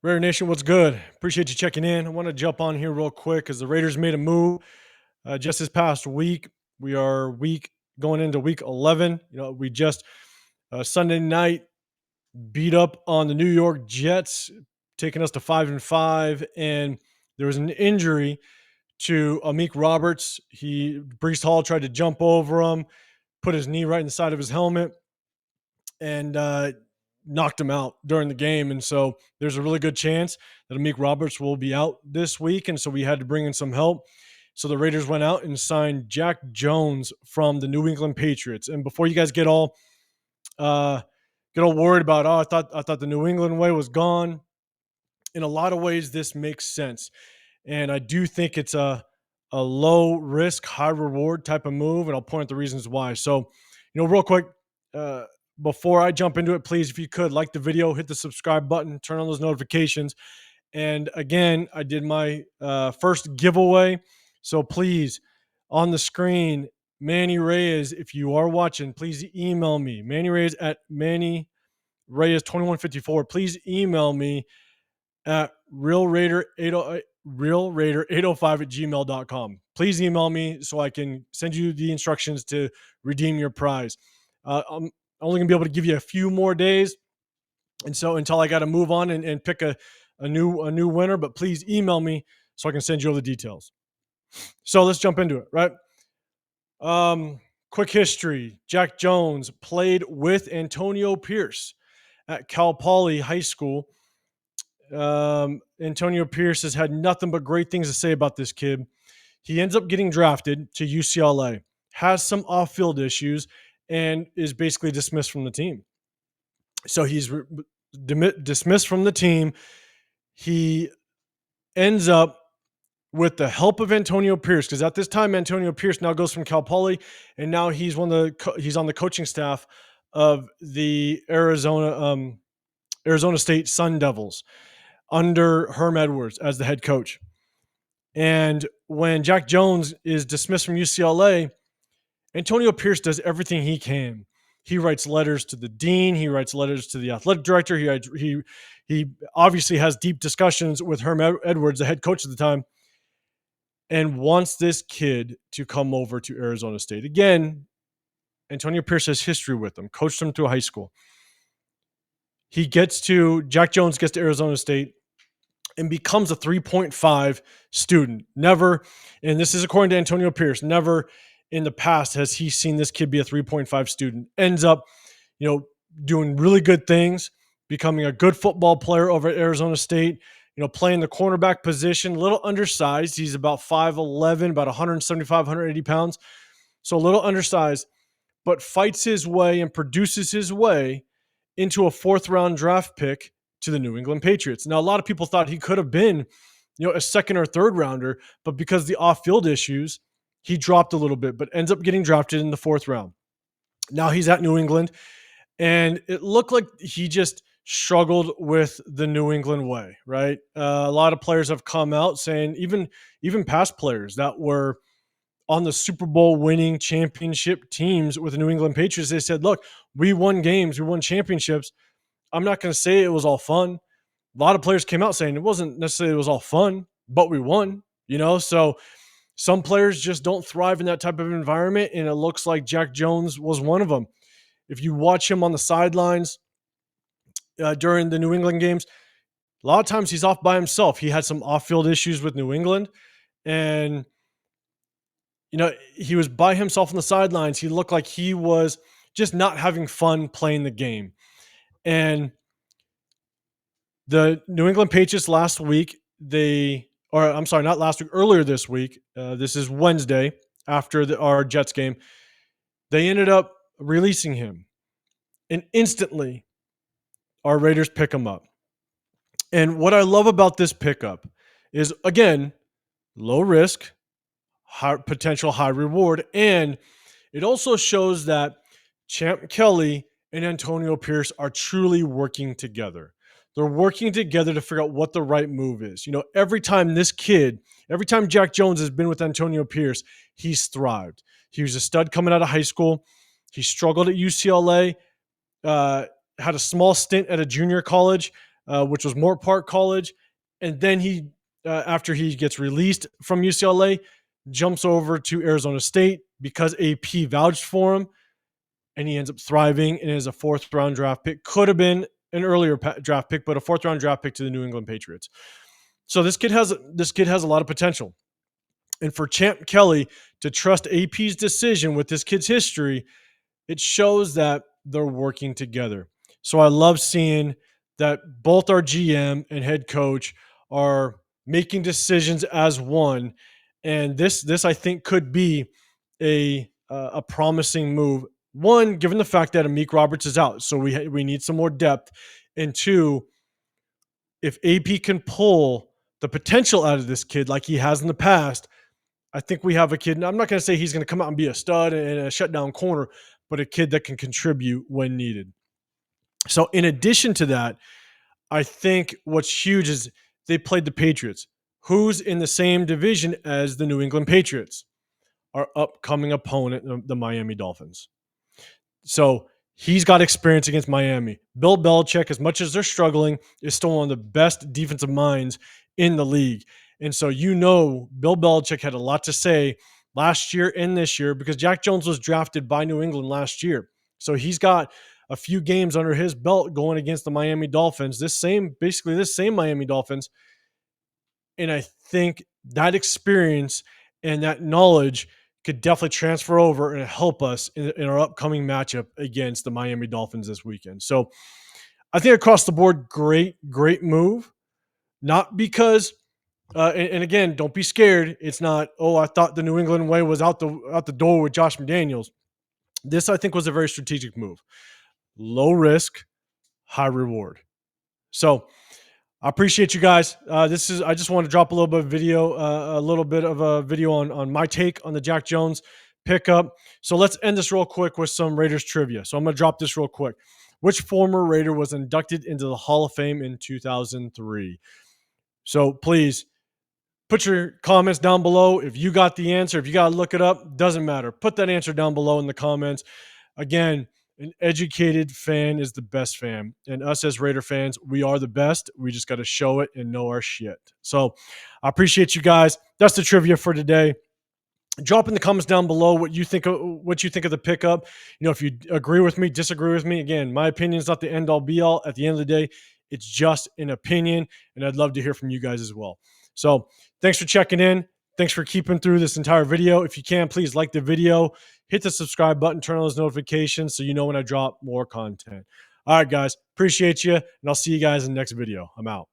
Raider Nation, what's good? Appreciate you checking in. I want to jump on here real quick because the Raiders made a move just this past week. We are going into week 11. We just Sunday night beat up on the New York Jets, taking us to 5-5, and there was an injury to Amik Roberts. Brees Hall tried to jump over him, put his knee right in the side of his helmet, and knocked him out during the game. And so there's a really good chance that Amik Roberts will be out this week. And so we had to bring in some help. So the Raiders went out and signed Jack Jones from the New England Patriots. And before you guys uh, get all worried about, I thought the New England way was gone. In a lot of ways, this makes sense. And I do think it's a low risk, high reward type of move. And I'll point out the reasons why. So, real quick, uh, before I jump into it, please, if you could, like the video, hit the subscribe button, turn on those notifications. And again, I did my first giveaway. So please, on the screen, Manny Reyes, if you are watching, please email me. Manny Reyes at Manny Reyes 2154. Please email me at realraider805 at gmail.com. Please email me so I can send you the instructions to redeem your prize. I'm only going to be able to give you a few more days. And so until I got to move on and pick a new winner, but please email me so I can send you all the details. So let's jump into it, right? Quick history. Jack Jones played with Antonio Pierce at Cal Poly High School. Antonio Pierce has had nothing but great things to say about this kid. He ends up getting drafted to UCLA, has some off-field issues, and is basically dismissed from the team. So he's dismissed from the team. He ends up with the help of Antonio Pierce, because at this time Antonio Pierce now goes from Cal Poly, and now he's on the coaching staff of the Arizona State Sun Devils under Herm Edwards as the head coach. And when Jack Jones is dismissed from UCLA, Antonio Pierce does everything he can. He writes letters to the dean. He writes letters to the athletic director. He obviously has deep discussions with Herm Edwards, the head coach at the time, and wants this kid to come over to Arizona State. Again, Antonio Pierce has history with him, coached him through high school. Jack Jones gets to Arizona State and becomes a 3.5 student. Never, and this is according to Antonio Pierce, never in the past has he seen this kid be a 3.5 student. Ends up, doing really good things, becoming a good football player over at Arizona State, playing the cornerback position, a little undersized. He's about 5'11", about 175, 180 pounds. So a little undersized, but fights his way and produces his way into a 4th-round draft pick to the New England Patriots. Now, a lot of people thought he could have been, a 2nd or 3rd rounder, but because of the off-field issues, he dropped a little bit, but ends up getting drafted in the 4th round. Now he's at New England, and it looked like he just struggled with the New England way, right? A lot of players have come out saying, even past players that were on the Super Bowl winning championship teams with the New England Patriots, they said, look, we won games, we won championships. I'm not going to say it was all fun. A lot of players came out saying it wasn't necessarily it was all fun, but we won, So some players just don't thrive in that type of environment, and it looks like Jack Jones was one of them. If you watch him on the sidelines during the New England games, a lot of times he's off by himself. He had some off-field issues with New England, and he was by himself on the sidelines. He looked like he was just not having fun playing the game. And the New England Patriots earlier this week, this is Wednesday after our Jets game, they ended up releasing him. And instantly, our Raiders pick him up. And what I love about this pickup is, again, low risk, high potential, high reward. And it also shows that Champ Kelly and Antonio Pierce are truly working together. They're working together to figure out what the right move is. Every time Jack Jones has been with Antonio Pierce, he's thrived. He was a stud coming out of high school. He struggled at UCLA, had a small stint at a junior college, which was Moore Park College. And then after he gets released from UCLA, jumps over to Arizona State because AP vouched for him, and he ends up thriving and is a fourth round draft pick. Could have been an earlier draft pick, but a fourth round draft pick to the New England Patriots. So this kid has a lot of potential. And for Champ Kelly to trust AP's decision with this kid's history, it shows that they're working together. So I love seeing that both our GM and head coach are making decisions as one. And this I think could be a promising move. One, given the fact that Amik Roberts is out, so we need some more depth. And two, if AP can pull the potential out of this kid like he has in the past, I think we have a kid. And I'm not going to say he's going to come out and be a stud and a shutdown corner, but a kid that can contribute when needed. So, in addition to that, I think what's huge is they played the Patriots, who's in the same division as the New England Patriots, our upcoming opponent, the Miami Dolphins. So he's got experience against Miami. Bill Belichick, as much as they're struggling, is still one of the best defensive minds in the league. And so, Bill Belichick had a lot to say last year and this year because Jack Jones was drafted by New England last year. So he's got a few games under his belt going against the Miami Dolphins, this same Miami Dolphins. And I think that experience and that knowledge could definitely transfer over and help us in our upcoming matchup against the Miami Dolphins this weekend. So I think across the board, great move. Not because, and again, don't be scared. It's not, oh, I thought the New England way was out the door with Josh McDaniels. This, I think, was a very strategic move. Low risk, high reward. So I appreciate you guys. I just want to drop a little bit of a video on my take on the Jack Jones pickup. So let's end this real quick with some Raiders trivia. So I'm going to drop this real quick. Which former Raider was inducted into the Hall of Fame in 2003? So please put your comments down below. If you got the answer, if you got to look it up, doesn't matter. Put that answer down below in the comments. Again, an educated fan is the best fan. And us as Raider fans, we are the best. We just got to show it and know our shit. So I appreciate you guys. That's the trivia for today. Drop in the comments down below what you think of the pickup. If you agree with me, disagree with me. Again, my opinion is not the end all be all. At the end of the day, it's just an opinion, and I'd love to hear from you guys as well. So thanks for checking in. Thanks for keeping through this entire video. If you can, please like the video, hit the subscribe button, turn on those notifications so you know when I drop more content. All right, guys, appreciate you, and I'll see you guys in the next video. I'm out.